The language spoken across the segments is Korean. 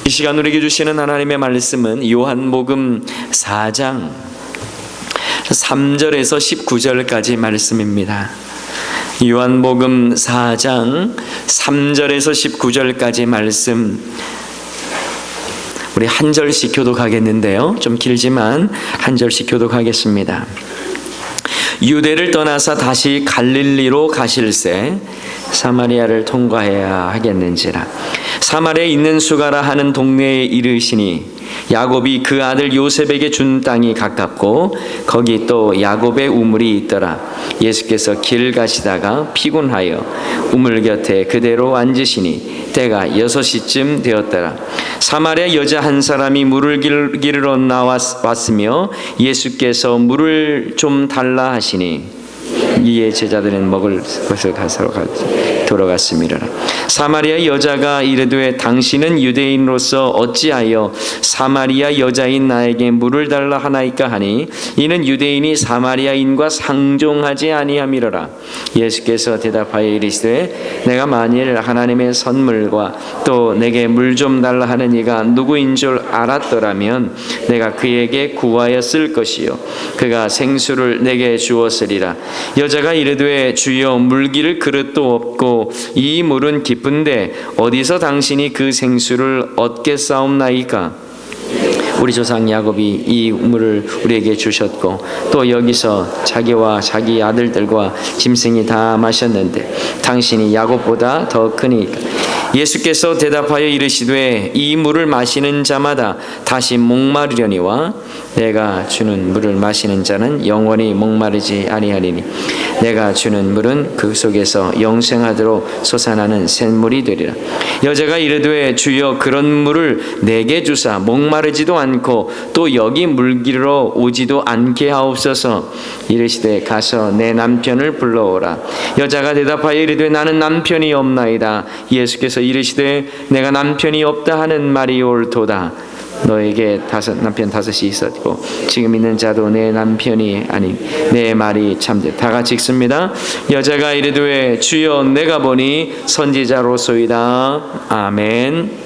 이 시간 우리에게 주시는 하나님의 말씀은 요한복음 4장 3절에서 19절까지 말씀입니다. 요한복음 4장 3절에서 19절까지 말씀, 우리 한 절씩 교독하겠는데요, 좀 길지만 한 절씩 교독하겠습니다. 유대를 떠나서 다시 갈릴리로 가실새 사마리아를 통과해야 하겠는지라. 사마리아에 있는 수가라 하는 동네에 이르시니 야곱이 그 아들 요셉에게 준 땅이 가깝고 거기 또 야곱의 우물이 있더라. 예수께서 길 가시다가 피곤하여 우물 곁에 그대로 앉으시니 때가 6시쯤 되었더라. 사마리아 여자 한 사람이 물을 기르러 나왔으며 예수께서 물을 좀 달라 하시니 이에 제자들은 먹을 것을 가서로 돌아갔음이라. 사마리아 여자가 이르되 당신은 유대인으로서 어찌하여 사마리아 여자인 나에게 물을 달라 하나이까 하니 이는 유대인이 사마리아인과 상종하지 아니함이로라. 예수께서 대답하여 이르시되 내가 만일 하나님의 선물과 또 내게 물 좀 달라 하는 이가 누구인 줄 알았더라면 내가 그에게 구하였을 것이요 그가 생수를 내게 주었으리라. 여자가 이르되 주여 물기를 그릇도 없고 이 물은 깊은데 어디서 당신이 그 생수를 얻겠사옵나이까? 우리 조상 야곱이 이 물을 우리에게 주셨고 또 여기서 자기와 자기 아들들과 짐승이 다 마셨는데 당신이 야곱보다 더 크니까. 예수께서 대답하여 이르시되 이 물을 마시는 자마다 다시 목마르려니와 내가 주는 물을 마시는 자는 영원히 목마르지 아니하리니 내가 주는 물은 그 속에서 영생하도록 솟아나는 샘물이 되리라. 여자가 이르되 주여 그런 물을 내게 주사 목마르지도 않고 또 여기 물 기르러 오지도 않게 하옵소서. 이르시되 가서 내 남편을 불러오라. 여자가 대답하여 이르되 나는 남편이 없나이다. 예수께서 이르시되 내가 남편이 없다 하는 말이 옳도다. 너에게 남편 다섯이 있었고 지금 있는 자도 내 남편이 아닌 내 말이 참되. 다 같이 읽습니다. 여자가 이르되 주여 내가 보니 선지자로소이다. 아멘.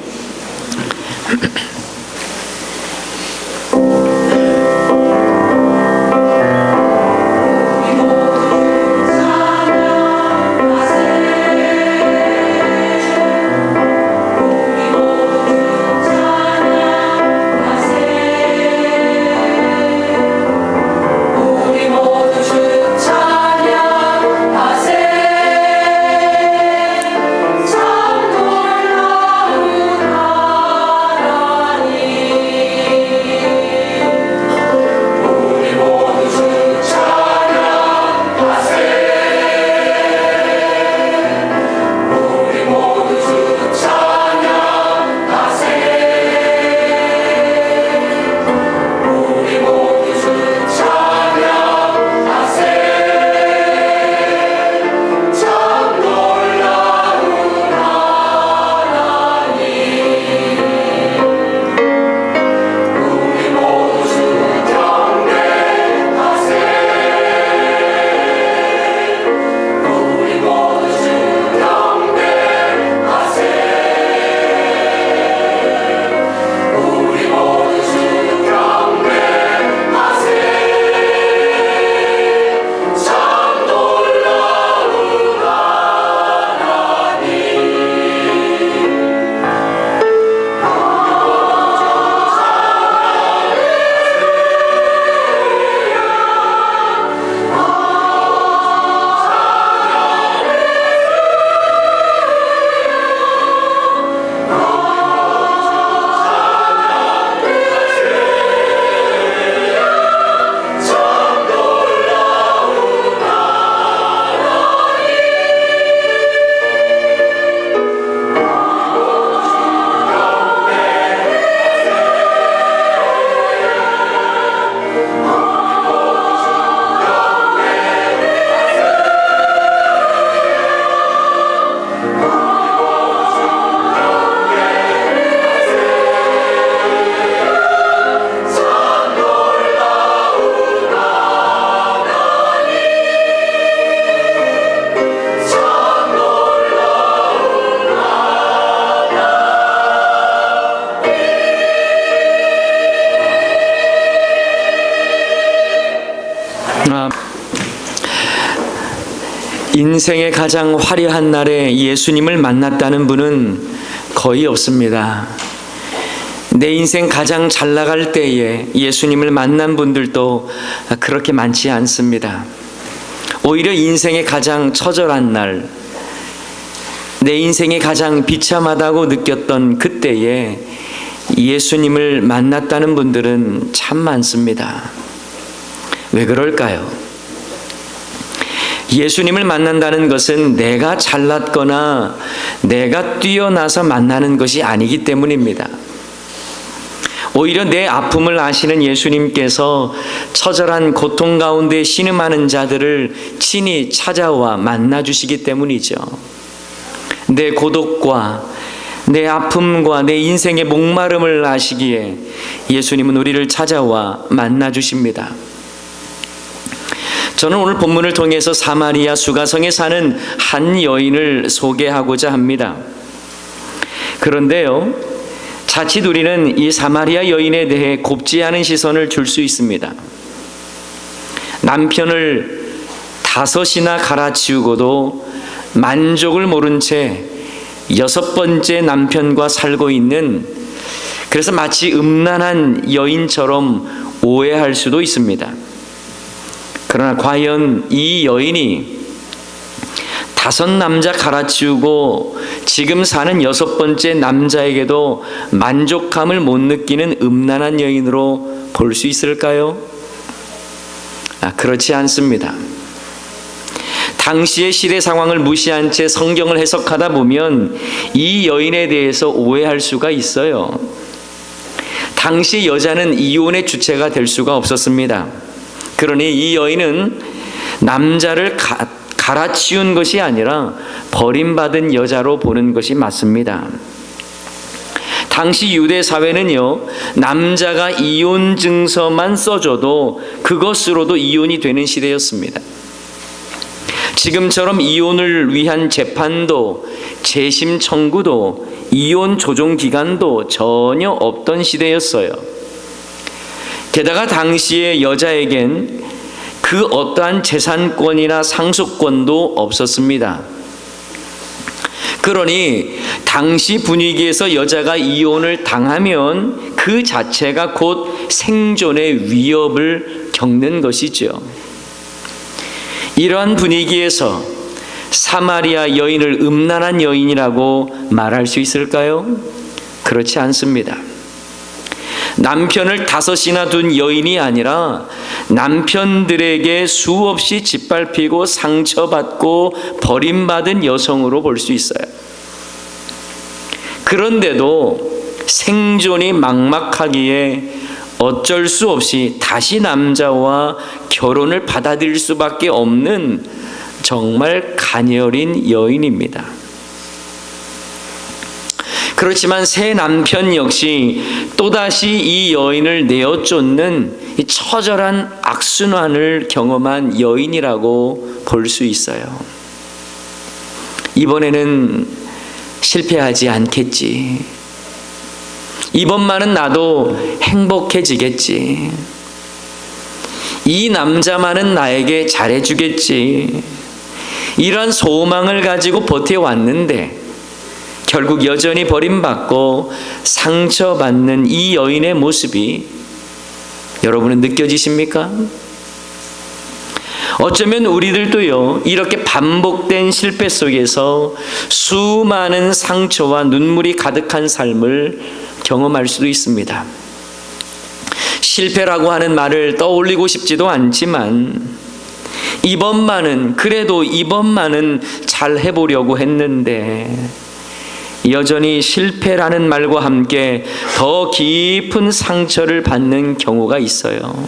인생의 가장 화려한 날에 예수님을 만났다는 분은 거의 없습니다. 내 인생 가장 잘 나갈 때에 예수님을 만난 분들도 그렇게 많지 않습니다. 오히려 인생의 가장 처절한 날, 내 인생이 가장 비참하다고 느꼈던 그때에 예수님을 만났다는 분들은 참 많습니다. 왜 그럴까요? 예수님을 만난다는 것은 내가 잘났거나 내가 뛰어나서 만나는 것이 아니기 때문입니다. 오히려 내 아픔을 아시는 예수님께서 처절한 고통 가운데 신음하는 자들을 친히 찾아와 만나주시기 때문이죠. 내 고독과 내 아픔과 내 인생의 목마름을 아시기에 예수님은 우리를 찾아와 만나주십니다. 저는 오늘 본문을 통해서 사마리아 수가성에 사는 한 여인을 소개하고자 합니다. 그런데요, 자칫 우리는 이 사마리아 여인에 대해 곱지 않은 시선을 줄 수 있습니다. 남편을 5이나 갈아치우고도 만족을 모른 채 6번째 남편과 살고 있는, 그래서 마치 음란한 여인처럼 오해할 수도 있습니다. 그러나 과연 이 여인이 5 남자 갈아치우고 지금 사는 6번째 남자에게도 만족감을 못 느끼는 음란한 여인으로 볼 수 있을까요? 그렇지 않습니다. 당시의 시대 상황을 무시한 채 성경을 해석하다 보면 이 여인에 대해서 오해할 수가 있어요. 당시 여자는 이혼의 주체가 될 수가 없었습니다. 그러니 이 여인은 남자를 갈아치운 것이 아니라 버림받은 여자로 보는 것이 맞습니다. 당시 유대 사회는요, 남자가 이혼 증서만 써줘도 그것으로도 이혼이 되는 시대였습니다. 지금처럼 이혼을 위한 재판도, 재심 청구도, 이혼 조정 기간도 전혀 없던 시대였어요. 게다가 당시의 여자에겐 그 어떠한 재산권이나 상속권도 없었습니다. 그러니 당시 분위기에서 여자가 이혼을 당하면 그 자체가 곧 생존의 위협을 겪는 것이죠. 이러한 분위기에서 사마리아 여인을 음란한 여인이라고 말할 수 있을까요? 그렇지 않습니다. 남편을 5이나 둔 여인이 아니라 남편들에게 수없이 짓밟히고 상처받고 버림받은 여성으로 볼 수 있어요. 그런데도 생존이 막막하기에 어쩔 수 없이 다시 남자와 결혼을 받아들일 수밖에 없는 정말 가녀린 여인입니다. 그렇지만 새 남편 역시 또다시 이 여인을 내어쫓는 이 처절한 악순환을 경험한 여인이라고 볼 수 있어요. 이번에는 실패하지 않겠지. 이번만은 나도 행복해지겠지. 이 남자만은 나에게 잘해주겠지. 이런 소망을 가지고 버텨왔는데 결국 여전히 버림받고 상처받는 이 여인의 모습이 여러분은 느껴지십니까? 어쩌면 우리들도요, 이렇게 반복된 실패 속에서 수많은 상처와 눈물이 가득한 삶을 경험할 수도 있습니다. 실패라고 하는 말을 떠올리고 싶지도 않지만 그래도 이번만은 잘 해보려고 했는데 여전히 실패라는 말과 함께 더 깊은 상처를 받는 경우가 있어요.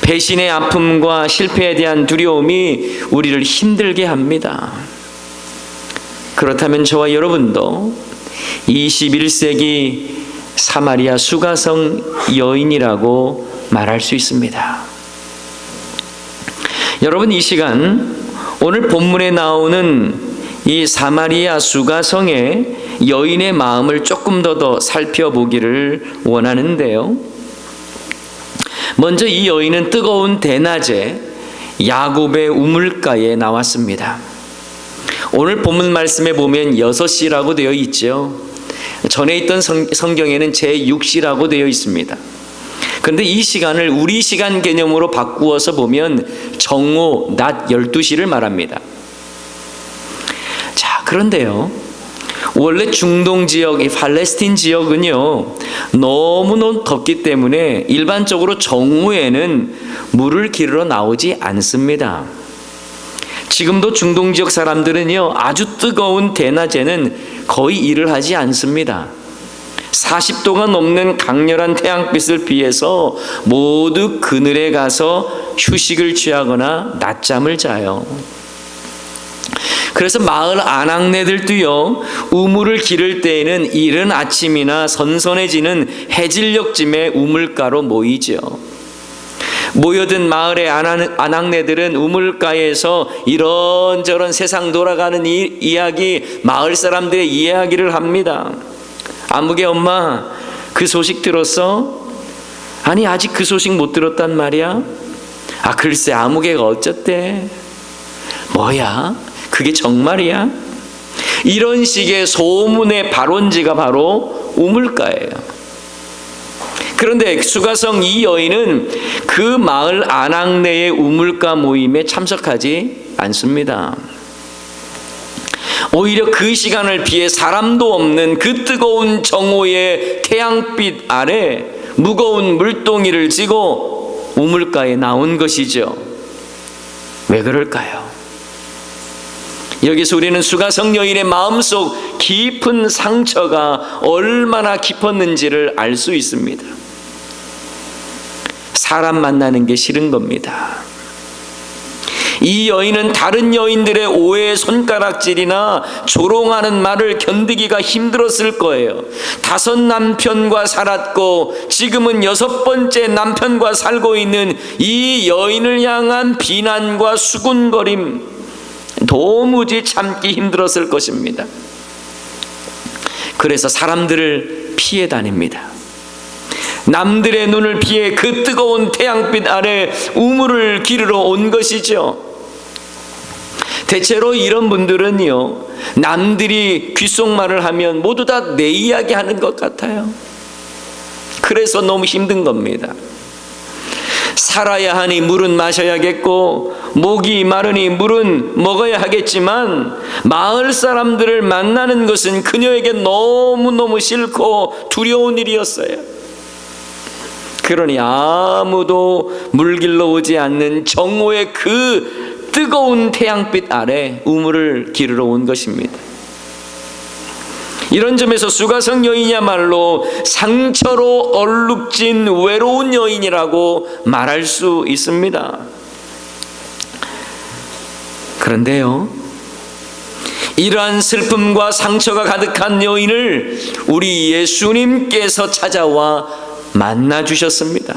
배신의 아픔과 실패에 대한 두려움이 우리를 힘들게 합니다. 그렇다면 저와 여러분도 21세기 사마리아 수가성 여인이라고 말할 수 있습니다. 여러분, 이 시간 오늘 본문에 나오는 이 사마리아 수가성의 여인의 마음을 조금 더 살펴보기를 원하는데요. 먼저 이 여인은 뜨거운 대낮에 야곱의 우물가에 나왔습니다. 오늘 본문 말씀에 보면 6시라고 되어 있죠. 전에 있던 성경에는 제6시라고 되어 있습니다. 그런데 이 시간을 우리 시간 개념으로 바꾸어서 보면 정오 낮 12시를 말합니다. 자, 그런데요, 원래 중동 지역, 이 팔레스틴 지역은요 너무너무 덥기 때문에 일반적으로 정오에는 물을 기르러 나오지 않습니다. 지금도 중동 지역 사람들은요 아주 뜨거운 대낮에는 거의 일을 하지 않습니다. 40도가 넘는 강렬한 태양빛을 피해서 모두 그늘에 가서 휴식을 취하거나 낮잠을 자요. 그래서 마을 아낙네들도요 우물을 기를 때에는 이른 아침이나 선선해지는 해질녘쯤에 우물가로 모이죠. 모여든 마을의 아낙네들은 우물가에서 이런저런 세상 돌아가는 이야기, 마을 사람들의 이야기를 합니다. 아무개 엄마, 그 소식 들었어? 아니, 아직 그 소식 못 들었단 말이야? 아, 글쎄, 아무개가 어쨌대? 뭐야? 그게 정말이야? 이런 식의 소문의 발원지가 바로 우물가예요. 그런데 수가성 이 여인은 그 마을 아낙네의 우물가 모임에 참석하지 않습니다. 오히려 그 시간을 피해 사람도 없는 그 뜨거운 정오의 태양빛 아래 무거운 물동이를 지고 우물가에 나온 것이죠. 왜 그럴까요? 여기서 우리는 수가성 여인의 마음속 깊은 상처가 얼마나 깊었는지를 알 수 있습니다. 사람 만나는 게 싫은 겁니다. 이 여인은 다른 여인들의 오해 손가락질이나 조롱하는 말을 견디기가 힘들었을 거예요. 5 남편과 살았고 지금은 6번째 남편과 살고 있는 이 여인을 향한 비난과 수군거림, 도무지 참기 힘들었을 것입니다. 그래서 사람들을 피해 다닙니다. 남들의 눈을 피해 그 뜨거운 태양빛 아래 우물을 기르러 온 것이죠. 대체로 이런 분들은요 남들이 귓속말을 하면 모두 다 내 이야기 하는 것 같아요. 그래서 너무 힘든 겁니다. 살아야 하니 물은 마셔야겠고 목이 마르니 물은 먹어야 하겠지만 마을 사람들을 만나는 것은 그녀에게 너무너무 싫고 두려운 일이었어요. 그러니 아무도 물길러 오지 않는 정오의 그 뜨거운 태양빛 아래 우물을 기르러 온 것입니다. 이런 점에서 수가성 여인이야말로 상처로 얼룩진 외로운 여인이라고 말할 수 있습니다. 그런데요, 이러한 슬픔과 상처가 가득한 여인을 우리 예수님께서 찾아와 만나 주셨습니다.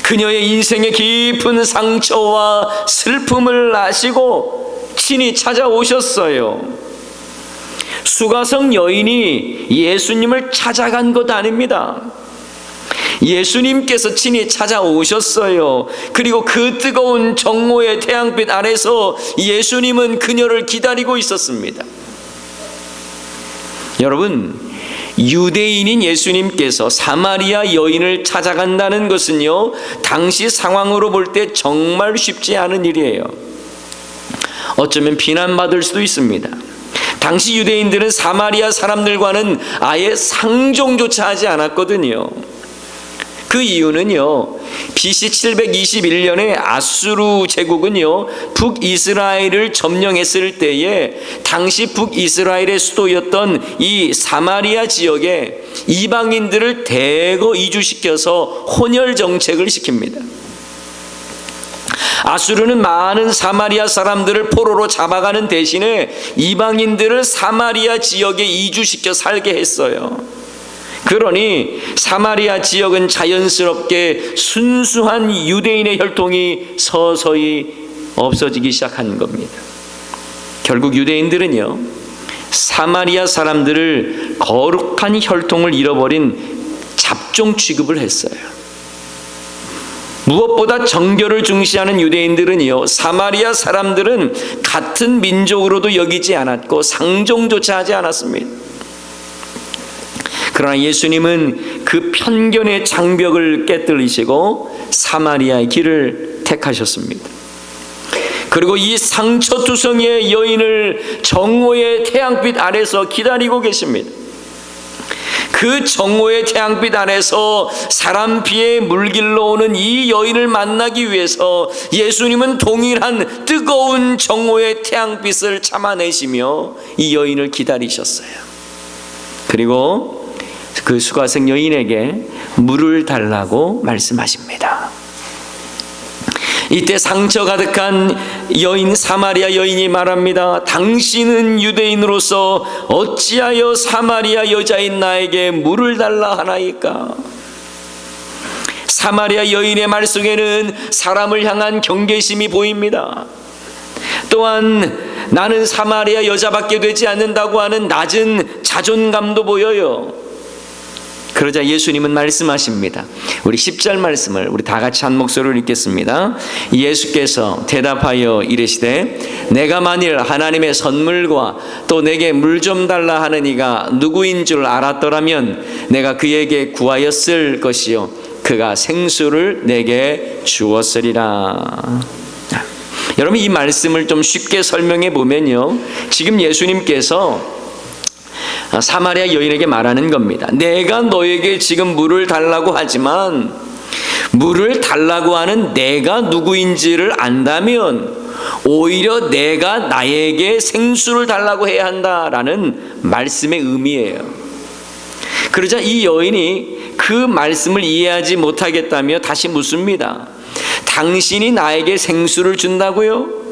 그녀의 인생의 깊은 상처와 슬픔을 아시고 친히 찾아오셨어요. 수가성 여인이 예수님을 찾아간 것 아닙니다. 예수님께서 친히 찾아오셨어요. 그리고 그 뜨거운 정오의 태양빛 아래서 예수님은 그녀를 기다리고 있었습니다. 여러분, 유대인인 예수님께서 사마리아 여인을 찾아간다는 것은요 당시 상황으로 볼 때 정말 쉽지 않은 일이에요. 어쩌면 비난받을 수도 있습니다. 당시 유대인들은 사마리아 사람들과는 아예 상종조차 하지 않았거든요. 그 이유는요, BC 721년에 아수르 제국은요 북이스라엘을 점령했을 때에 당시 북이스라엘의 수도였던 이 사마리아 지역에 이방인들을 대거 이주시켜서 혼혈 정책을 시킵니다. 아수르는 많은 사마리아 사람들을 포로로 잡아가는 대신에 이방인들을 사마리아 지역에 이주시켜 살게 했어요. 그러니 사마리아 지역은 자연스럽게 순수한 유대인의 혈통이 서서히 없어지기 시작한 겁니다. 결국 유대인들은요 사마리아 사람들을 거룩한 혈통을 잃어버린 잡종 취급을 했어요. 무엇보다 정결을 중시하는 유대인들은요, 사마리아 사람들은 같은 민족으로도 여기지 않았고 상종조차 하지 않았습니다. 그러나 예수님은 그 편견의 장벽을 깨뜨리시고 사마리아의 길을 택하셨습니다. 그리고 이 상처투성이의 여인을 정오의 태양빛 아래서 기다리고 계십니다. 그 정오의 태양빛 아래서 사람 피의 물길로 오는 이 여인을 만나기 위해서 예수님은 동일한 뜨거운 정오의 태양빛을 참아내시며 이 여인을 기다리셨어요. 그리고 그 수가성 여인에게 물을 달라고 말씀하십니다. 이때 상처 가득한 여인, 사마리아 여인이 말합니다. 당신은 유대인으로서 어찌하여 사마리아 여자인 나에게 물을 달라 하나이까? 사마리아 여인의 말 속에는 사람을 향한 경계심이 보입니다. 또한 나는 사마리아 여자밖에 되지 않는다고 하는 낮은 자존감도 보여요. 그러자 예수님은 말씀하십니다. 우리 10절 말씀을 우리 다 같이 한 목소리로 읽겠습니다. 예수께서 대답하여 이르시되 내가 만일 하나님의 선물과 또 내게 물 좀 달라 하는 이가 누구인 줄 알았더라면 내가 그에게 구하였을 것이요 그가 생수를 내게 주었으리라. 여러분, 이 말씀을 좀 쉽게 설명해 보면요, 지금 예수님께서 사마리아 여인에게 말하는 겁니다. 내가 너에게 지금 물을 달라고 하지만 물을 달라고 하는 내가 누구인지를 안다면 오히려 내가 나에게 생수를 달라고 해야 한다라는 말씀의 의미예요. 그러자 이 여인이 그 말씀을 이해하지 못하겠다며 다시 묻습니다. 당신이 나에게 생수를 준다고요?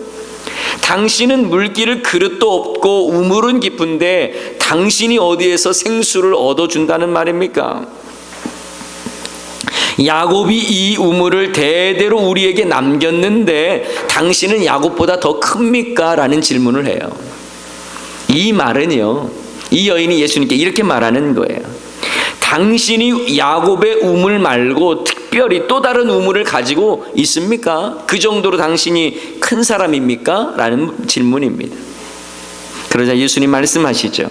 당신은 물기를 그릇도 없고 우물은 깊은데 당신이 어디에서 생수를 얻어준다는 말입니까? 야곱이 이 우물을 대대로 우리에게 남겼는데 당신은 야곱보다 더 큽니까? 라는 질문을 해요. 이 말은요, 이 여인이 예수님께 이렇게 말하는 거예요. 당신이 야곱의 우물 말고 특별히 또 다른 우물을 가지고 있습니까? 그 정도로 당신이 큰 사람입니까? 라는 질문입니다. 그러자 예수님 말씀하시죠.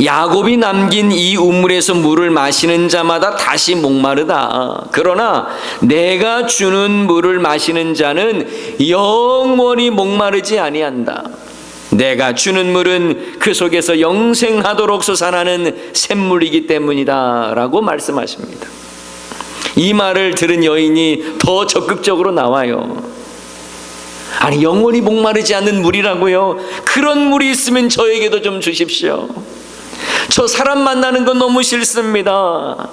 야곱이 남긴 이 우물에서 물을 마시는 자마다 다시 목마르다. 그러나 내가 주는 물을 마시는 자는 영원히 목마르지 아니한다. 내가 주는 물은 그 속에서 영생하도록 솟아나는 샘물이기 때문이다 라고 말씀하십니다. 이 말을 들은 여인이 더 적극적으로 나와요. 아니, 영원히 목마르지 않는 물이라고요? 그런 물이 있으면 저에게도 좀 주십시오. 저 사람 만나는 건 너무 싫습니다.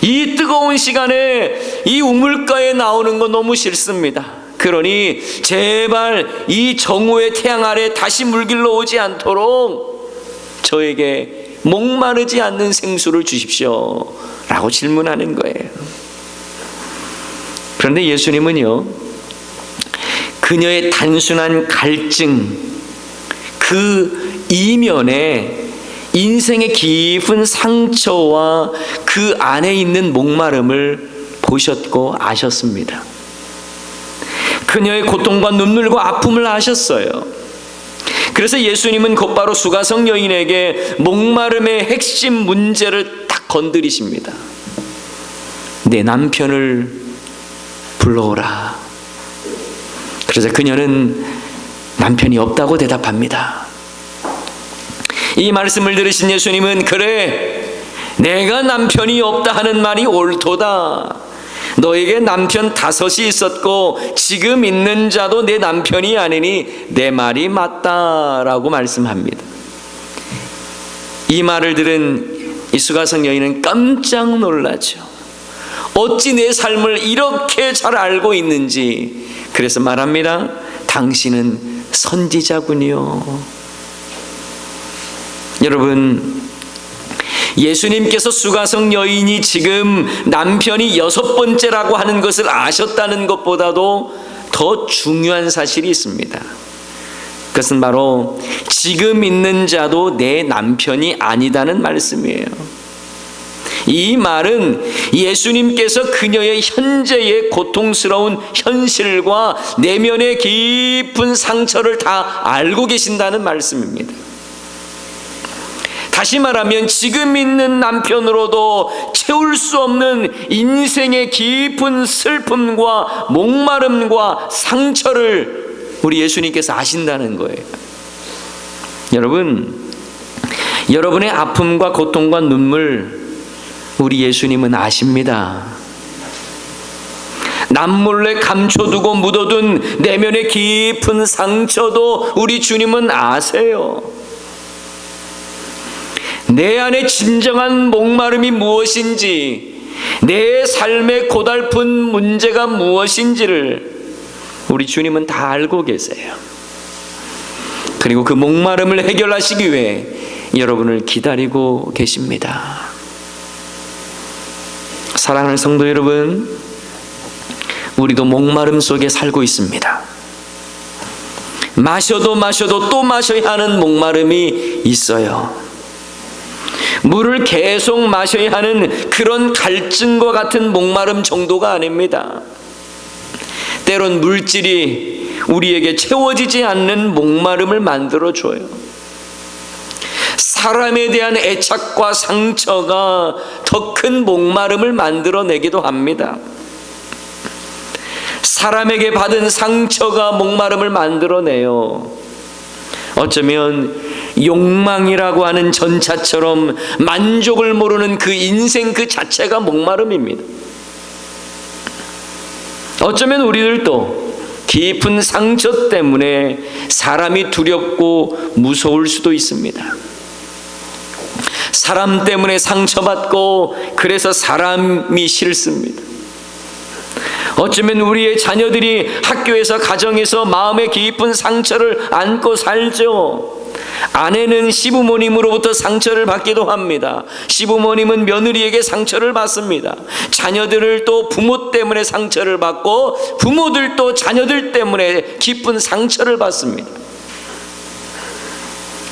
이 뜨거운 시간에 이 우물가에 나오는 건 너무 싫습니다. 그러니 제발 이 정오의 태양 아래 다시 물길로 오지 않도록 저에게 목마르지 않는 생수를 주십시오 라고 질문하는 거예요. 그런데 예수님은요, 그녀의 단순한 갈증, 그 이면에 인생의 깊은 상처와 그 안에 있는 목마름을 보셨고 아셨습니다. 그녀의 고통과 눈물과 아픔을 아셨어요. 그래서 예수님은 곧바로 수가성 여인에게 목마름의 핵심 문제를 딱 건드리십니다. 내 남편을 불러오라. 그래서 그녀는 남편이 없다고 대답합니다. 이 말씀을 들으신 예수님은 그래, 내가 남편이 없다 하는 말이 옳도다. 너에게 남편 5이 있었고 지금 있는 자도 내 남편이 아니니 내 말이 맞다라고 말씀합니다. 이 말을 들은 이 수가성 여인은 깜짝 놀라죠. 어찌 내 삶을 이렇게 잘 알고 있는지. 그래서 말합니다. 당신은 선지자군요. 여러분, 예수님께서 수가성 여인이 지금 남편이 6번째라고 하는 것을 아셨다는 것보다도 더 중요한 사실이 있습니다. 그것은 바로 지금 있는 자도 내 남편이 아니다는 말씀이에요. 이 말은 예수님께서 그녀의 현재의 고통스러운 현실과 내면의 깊은 상처를 다 알고 계신다는 말씀입니다. 다시 말하면 지금 있는 남편으로도 채울 수 없는 인생의 깊은 슬픔과 목마름과 상처를 우리 예수님께서 아신다는 거예요. 여러분, 여러분의 아픔과 고통과 눈물 우리 예수님은 아십니다. 남몰래 감춰두고 묻어둔 내면의 깊은 상처도 우리 주님은 아세요. 내 안에 진정한 목마름이 무엇인지, 내 삶의 고달픈 문제가 무엇인지를 우리 주님은 다 알고 계세요. 그리고 그 목마름을 해결하시기 위해 여러분을 기다리고 계십니다. 사랑하는 성도 여러분, 우리도 목마름 속에 살고 있습니다. 마셔도 또 마셔야 하는 목마름이 있어요. 물을 계속 마셔야 하는 그런 갈증과 같은 목마름 정도가 아닙니다. 때론 물질이 우리에게 채워지지 않는 목마름을 만들어줘요. 사람에 대한 애착과 상처가 더 큰 목마름을 만들어내기도 합니다. 사람에게 받은 상처가 목마름을 만들어내요. 어쩌면 욕망이라고 하는 전차처럼 만족을 모르는 그 인생 그 자체가 목마름입니다. 어쩌면 우리들도 깊은 상처 때문에 사람이 두렵고 무서울 수도 있습니다. 사람 때문에 상처받고 그래서 사람이 싫습니다. 어쩌면 우리의 자녀들이 학교에서 가정에서 마음의 깊은 상처를 안고 살죠. 아내는 시부모님으로부터 상처를 받기도 합니다. 시부모님은 며느리에게 상처를 받습니다. 자녀들을 또 부모 때문에 상처를 받고 부모들도 자녀들 때문에 깊은 상처를 받습니다.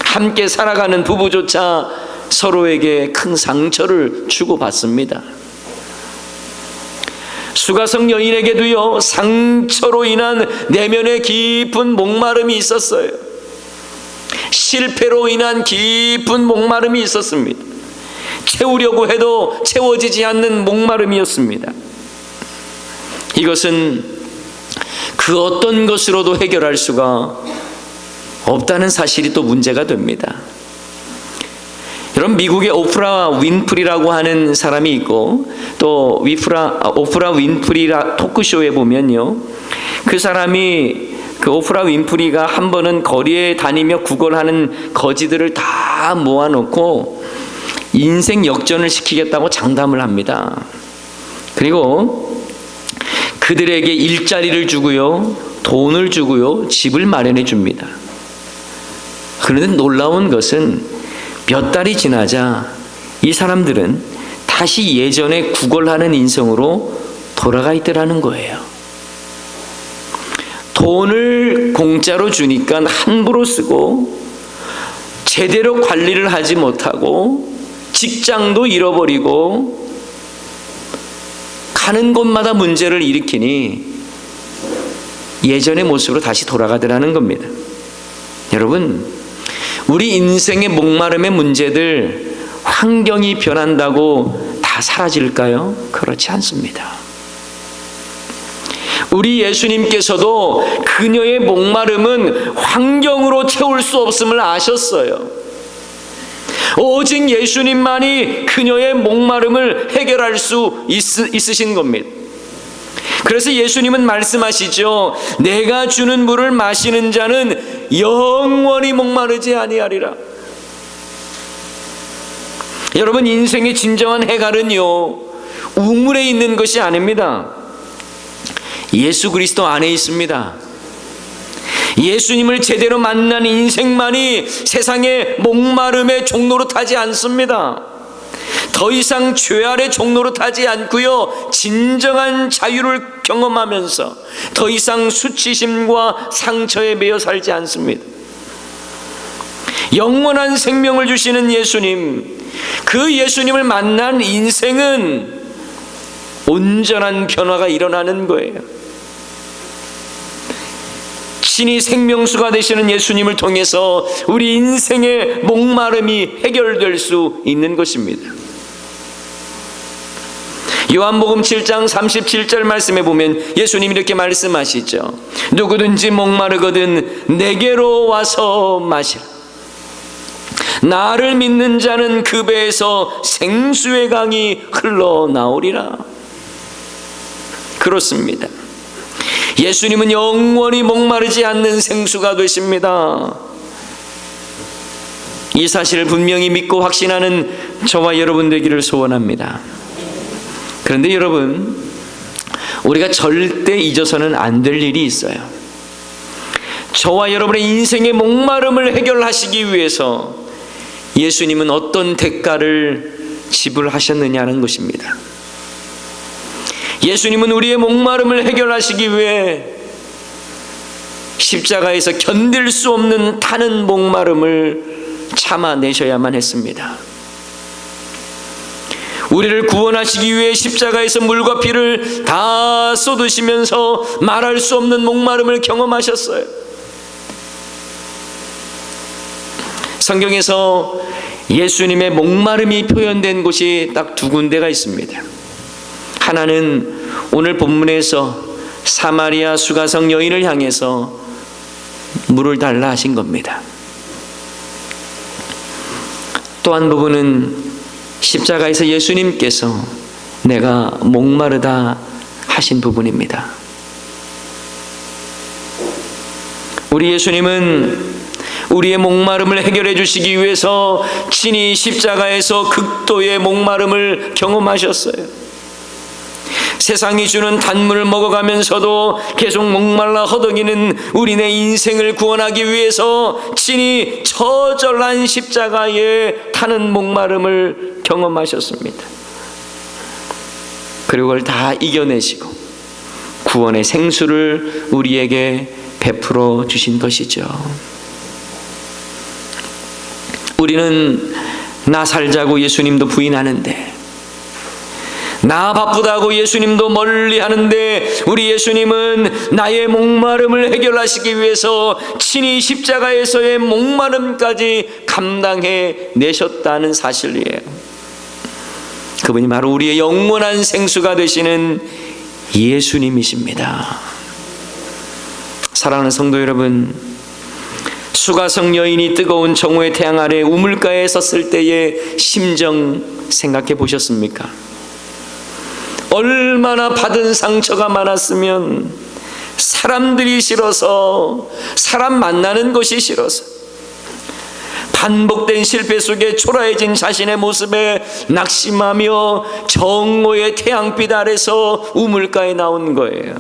함께 살아가는 부부조차 서로에게 큰 상처를 주고받습니다. 수가성 여인에게도요, 상처로 인한 내면의 깊은 목마름이 있었어요. 실패로 인한 깊은 목마름이 있었습니다. 채우려고 해도 채워지지 않는 목마름이었습니다. 이것은 그 어떤 것으로도 해결할 수가 없다는 사실이 또 문제가 됩니다. 여러분, 미국의 오프라 윈프리라고 하는 사람이 있고, 또 오프라 윈프리 토크쇼에 보면요, 그 사람이 그 오프라 윈프리가 한 번은 거리에 다니며 구걸하는 거지들을 다 모아놓고 인생 역전을 시키겠다고 장담을 합니다. 그리고 그들에게 일자리를 주고요, 돈을 주고요, 집을 마련해 줍니다. 그런데 놀라운 것은 몇 달이 지나자 이 사람들은 다시 예전에 구걸하는 인생으로 돌아가 있더라는 거예요. 돈을 공짜로 주니까 함부로 쓰고 제대로 관리를 하지 못하고 직장도 잃어버리고 가는 곳마다 문제를 일으키니 예전의 모습으로 다시 돌아가더라는 겁니다. 여러분, 우리 인생의 목마름의 문제들, 환경이 변한다고 다 사라질까요? 그렇지 않습니다. 우리 예수님께서도 그녀의 목마름은 환경으로 채울 수 없음을 아셨어요. 오직 예수님만이 그녀의 목마름을 해결할 수 있으신 겁니다. 그래서 예수님은 말씀하시죠. 내가 주는 물을 마시는 자는 영원히 목마르지 아니하리라. 여러분, 인생의 진정한 해갈은요, 우물에 있는 것이 아닙니다. 예수 그리스도 안에 있습니다. 예수님을 제대로 만난 인생만이 세상의 목마름의 종로로 타지 않습니다. 더 이상 죄 아래 종로로 타지 않고요, 진정한 자유를 경험하면서 더 이상 수치심과 상처에 매여 살지 않습니다. 영원한 생명을 주시는 예수님, 그 예수님을 만난 인생은 온전한 변화가 일어나는 거예요. 신이 생명수가 되시는 예수님을 통해서 우리 인생의 목마름이 해결될 수 있는 것입니다. 요한복음 7장 37절 말씀에 보면 예수님이 이렇게 말씀하시죠. 누구든지 목마르거든 내게로 와서 마시라. 나를 믿는 자는 그 배에서 생수의 강이 흘러나오리라. 그렇습니다. 예수님은 영원히 목마르지 않는 생수가 되십니다. 이 사실을 분명히 믿고 확신하는 저와 여러분 되기를 소원합니다. 그런데 여러분, 우리가 절대 잊어서는 안 될 일이 있어요. 저와 여러분의 인생의 목마름을 해결하시기 위해서 예수님은 어떤 대가를 지불하셨느냐는 것입니다. 예수님은 우리의 목마름을 해결하시기 위해 십자가에서 견딜 수 없는 타는 목마름을 참아내셔야만 했습니다. 우리를 구원하시기 위해 십자가에서 물과 피를 다 쏟으시면서 말할 수 없는 목마름을 경험하셨어요. 성경에서 예수님의 목마름이 표현된 곳이 딱 두 군데가 있습니다. 하나는 오늘 본문에서 사마리아 수가성 여인을 향해서 물을 달라 하신 겁니다. 또 한 부분은 십자가에서 예수님께서 내가 목마르다 하신 부분입니다. 우리 예수님은 우리의 목마름을 해결해 주시기 위해서 친히 십자가에서 극도의 목마름을 경험하셨어요. 세상이 주는 단물을 먹어가면서도 계속 목말라 허덕이는 우리네 인생을 구원하기 위해서 친히 처절한 십자가에 타는 목마름을 경험하셨습니다. 그리고 그걸 다 이겨내시고 구원의 생수를 우리에게 베풀어 주신 것이죠. 우리는 나 살자고 예수님도 부인하는데, 나 바쁘다고 예수님도 멀리 하는데, 우리 예수님은 나의 목마름을 해결하시기 위해서 친히 십자가에서의 목마름까지 감당해 내셨다는 사실이에요. 그분이 바로 우리의 영원한 생수가 되시는 예수님이십니다. 사랑하는 성도 여러분, 수가성 여인이 뜨거운 정오의 태양 아래 우물가에 섰을 때의 심정 생각해 보셨습니까? 얼마나 받은 상처가 많았으면, 사람들이 싫어서, 사람 만나는 것이 싫어서, 반복된 실패 속에 초라해진 자신의 모습에 낙심하며 정오의 태양빛 아래서 우물가에 나온 거예요.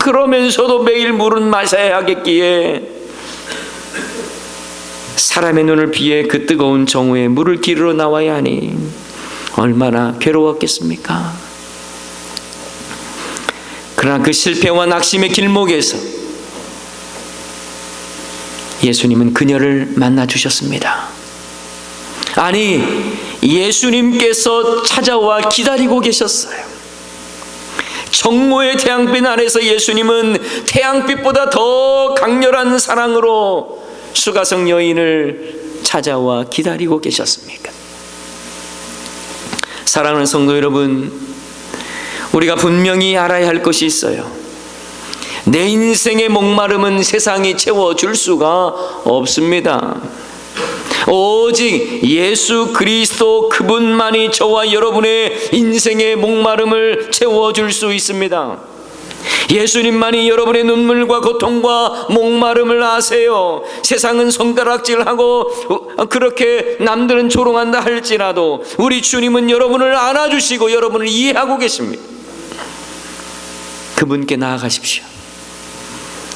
그러면서도 매일 물은 마셔야 하겠기에 사람의 눈을 피해 그 뜨거운 정오에 물을 기르러 나와야 하니 얼마나 괴로웠겠습니까? 그러나 그 실패와 낙심의 길목에서 예수님은 그녀를 만나 주셨습니다. 아니, 예수님께서 찾아와 기다리고 계셨어요. 정오의 태양빛 아래서 예수님은 태양빛보다 더 강렬한 사랑으로 수가성 여인을 찾아와 기다리고 계셨습니까? 사랑하는 성도 여러분, 우리가 분명히 알아야 할 것이 있어요. 내 인생의 목마름은 세상이 채워줄 수가 없습니다. 오직 예수 그리스도 그분만이 저와 여러분의 인생의 목마름을 채워줄 수 있습니다. 예수님만이 여러분의 눈물과 고통과 목마름을 아세요. 세상은 손가락질하고 그렇게 남들은 조롱한다 할지라도 우리 주님은 여러분을 안아주시고 여러분을 이해하고 계십니다. 그분께 나아가십시오.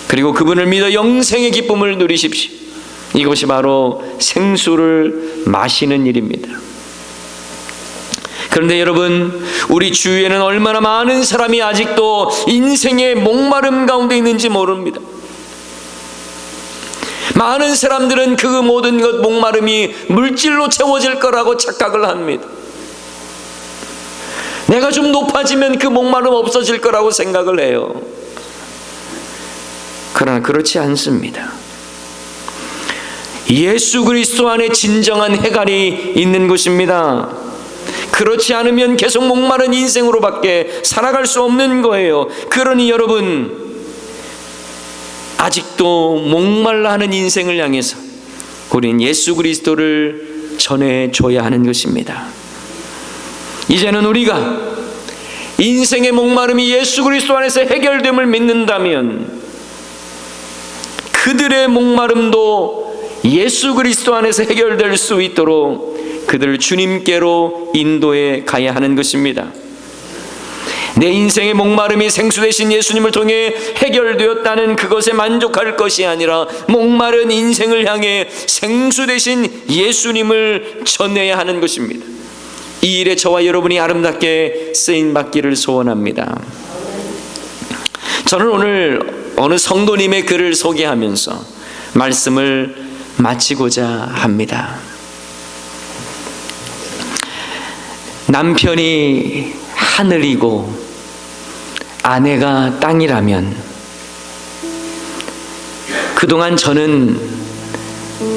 그리고 그분을 믿어 영생의 기쁨을 누리십시오. 이것이 바로 생수를 마시는 일입니다. 그런데 여러분, 우리 주위에는 얼마나 많은 사람이 아직도 인생의 목마름 가운데 있는지 모릅니다. 많은 사람들은 그 모든 것 목마름이 물질로 채워질 거라고 착각을 합니다. 내가 좀 높아지면 그 목마름 없어질 거라고 생각을 해요. 그러나 그렇지 않습니다. 예수 그리스도 안에 진정한 해갈이 있는 것입니다. 그렇지 않으면 계속 목마른 인생으로밖에 살아갈 수 없는 거예요. 그러니 여러분, 아직도 목말라 하는 인생을 향해서 우리는 예수 그리스도를 전해줘야 하는 것입니다. 이제는 우리가 인생의 목마름이 예수 그리스도 안에서 해결됨을 믿는다면 그들의 목마름도 예수 그리스도 안에서 해결될 수 있도록 그들을 주님께로 인도해 가야 하는 것입니다. 내 인생의 목마름이 생수 되신 예수님을 통해 해결되었다는 그것에 만족할 것이 아니라 목마른 인생을 향해 생수 되신 예수님을 전해야 하는 것입니다. 이 일에 저와 여러분이 아름답게 쓰임받기를 소원합니다. 저는 오늘 어느 성도님의 글을 소개하면서 말씀을 마치고자 합니다. 남편이 하늘이고 아내가 땅이라면 그동안 저는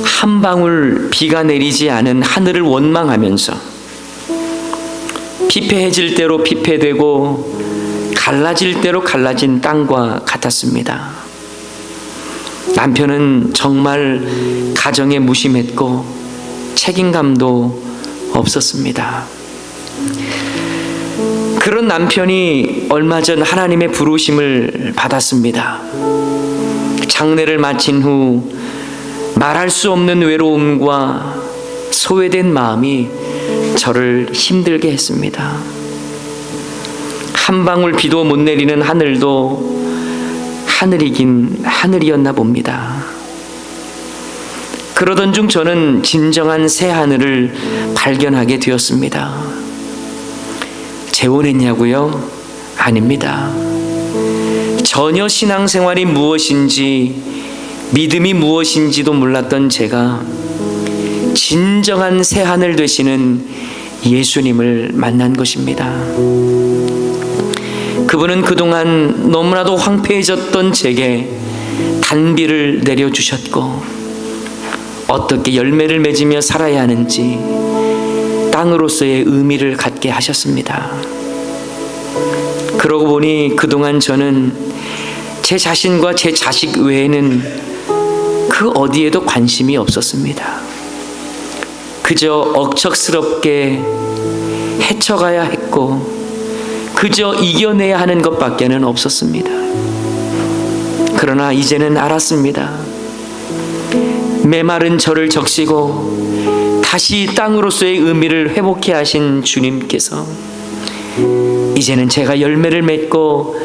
한 방울 비가 내리지 않은 하늘을 원망하면서 피폐해질 대로 피폐되고 갈라질 대로 갈라진 땅과 같았습니다. 남편은 정말 가정에 무심했고 책임감도 없었습니다. 그런 남편이 얼마 전 하나님의 부르심을 받았습니다. 장례를 마친 후 말할 수 없는 외로움과 소외된 마음이 저를 힘들게 했습니다. 한 방울 비도 못 내리는 하늘도 하늘이긴 하늘이었나 봅니다. 그러던 중 저는 진정한 새 하늘을 발견하게 되었습니다. 재혼했냐고요? 아닙니다. 전혀 신앙생활이 무엇인지 믿음이 무엇인지도 몰랐던 제가 진정한 새 하늘 되시는 예수님을 만난 것입니다. 그분은 그동안 너무나도 황폐해졌던 제게 단비를 내려주셨고 어떻게 열매를 맺으며 살아야 하는지 땅으로서의 의미를 갖게 하셨습니다. 그러고 보니 그동안 저는 제 자신과 제 자식 외에는 그 어디에도 관심이 없었습니다. 그저 억척스럽게 헤쳐가야 했고 그저 이겨내야 하는 것밖에는 없었습니다. 그러나 이제는 알았습니다. 메마른 저를 적시고 다시 땅으로서의 의미를 회복해 하신 주님께서 이제는 제가 열매를 맺고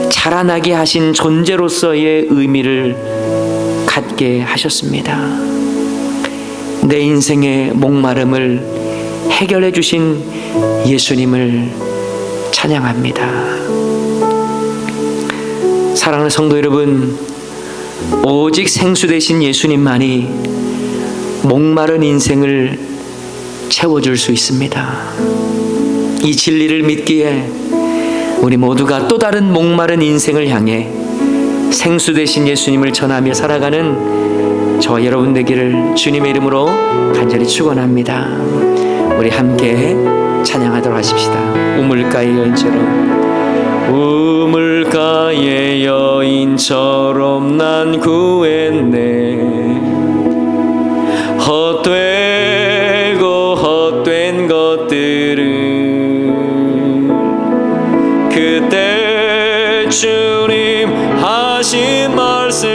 자라나게 하신 존재로서의 의미를 갖게 하셨습니다. 내 인생의 목마름을 해결해 주신 예수님을 찬양합니다. 사랑하는 성도 여러분, 오직 생수 되신 예수님만이 목마른 인생을 채워줄 수 있습니다. 이 진리를 믿기에 우리 모두가 또 다른 목마른 인생을 향해 생수 되신 예수님을 전하며 살아가는 저와 여러분 되기를 주님의 이름으로 간절히 축원합니다. 우리 함께 찬양하도록 하십시다. 우물가의 여인처럼, 우물가의 여인처럼 난 구했네. 헛되고 헛된 것들은 그때 주님 하신 말씀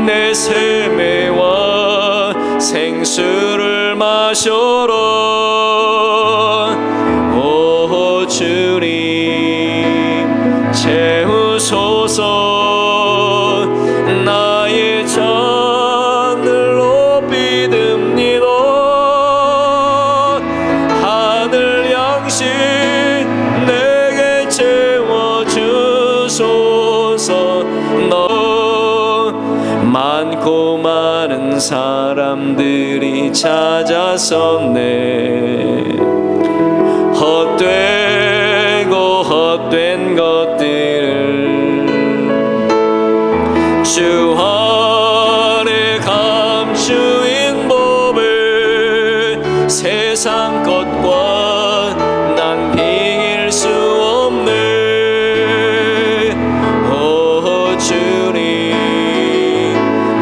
내 세매와 생수를 마셔라. 오 주님 채우소서. 나의 잔을 높이 듭니다. 하늘 양식 내게 채워주소서. 너 많고 사람들이 찾아섰네. 헛되고 헛된 것들을 주 안에 감추인 법을 세상 것과 난 비길 수 없네. 오 주님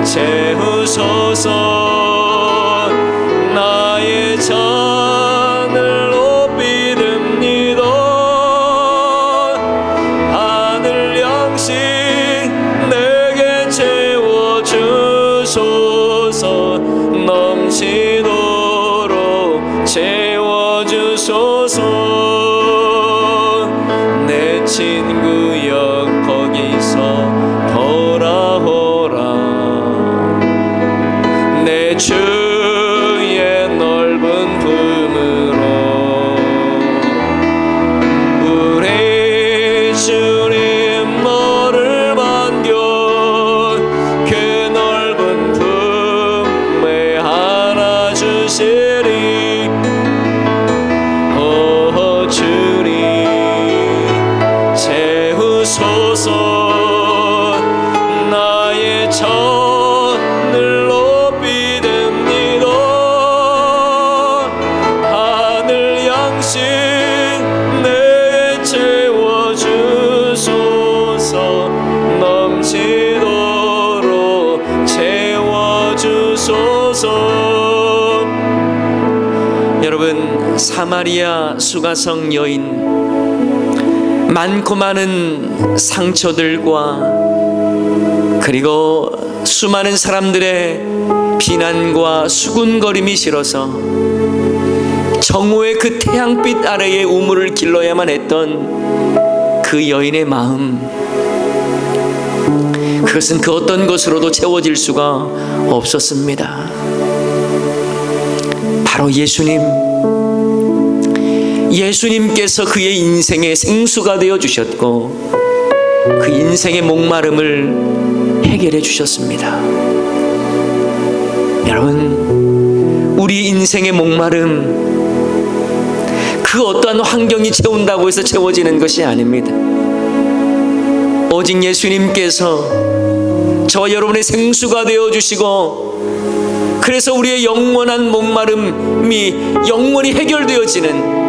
채우소서. 나의 잔을 높이 듭니다. 하늘 양식 내게 채워주소서. 넘치도록 채워주소서. 내 친구여 거기서 돌아오라. 내 주의 넓은 품으로 우리 주님 너를 반겨 그 넓은 품에 안아주시리. 오 주님 채우소서. 나의 잔을 높이 듭니다. 하늘 양식 내 채워주소서. 넘치도록 채워주소서. 여러분, 사마리아 수가성 여인, 많고 많은 상처들과 그리고 수많은 사람들의 비난과 수군거림이 싫어서 정오의 그 태양빛 아래에 우물을 길러야만 했던 그 여인의 마음, 그것은 그 어떤 것으로도 채워질 수가 없었습니다. 바로 예수님께서 그의 인생의 생수가 되어 주셨고 그 인생의 목마름을 해결해 주셨습니다. 여러분, 우리 인생의 목마름 그 어떠한 환경이 채운다고 해서 채워지는 것이 아닙니다. 오직 예수님께서 저와 여러분의 생수가 되어 주시고 그래서 우리의 영원한 목마름이 영원히 해결되어지는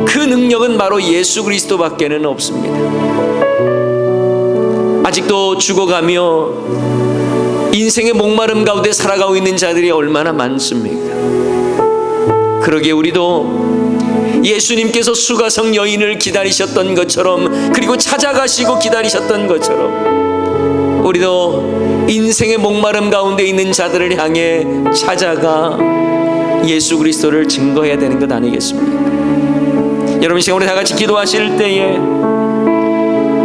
그 능력은 바로 예수 그리스도밖에는 없습니다. 아직도 죽어가며 인생의 목마름 가운데 살아가고 있는 자들이 얼마나 많습니까? 그러기에 우리도 예수님께서 수가성 여인을 기다리셨던 것처럼, 그리고 찾아가시고 기다리셨던 것처럼, 우리도 인생의 목마름 가운데 있는 자들을 향해 찾아가 예수 그리스도를 증거해야 되는 것 아니겠습니까? 여러분, 이 시간 우리 다 같이 기도하실 때에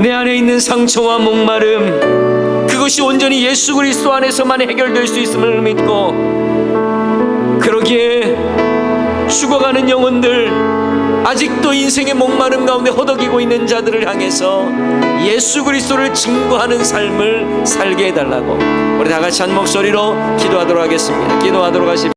내 안에 있는 상처와 목마름, 그것이 온전히 예수 그리스도 안에서만 해결될 수 있음을 믿고, 그러기에 죽어가는 영혼들, 아직도 인생의 목마름 가운데 허덕이고 있는 자들을 향해서 예수 그리스도를 증거하는 삶을 살게 해달라고 우리 다 같이 한 목소리로 기도하도록 하겠습니다. 기도하도록 하십시오.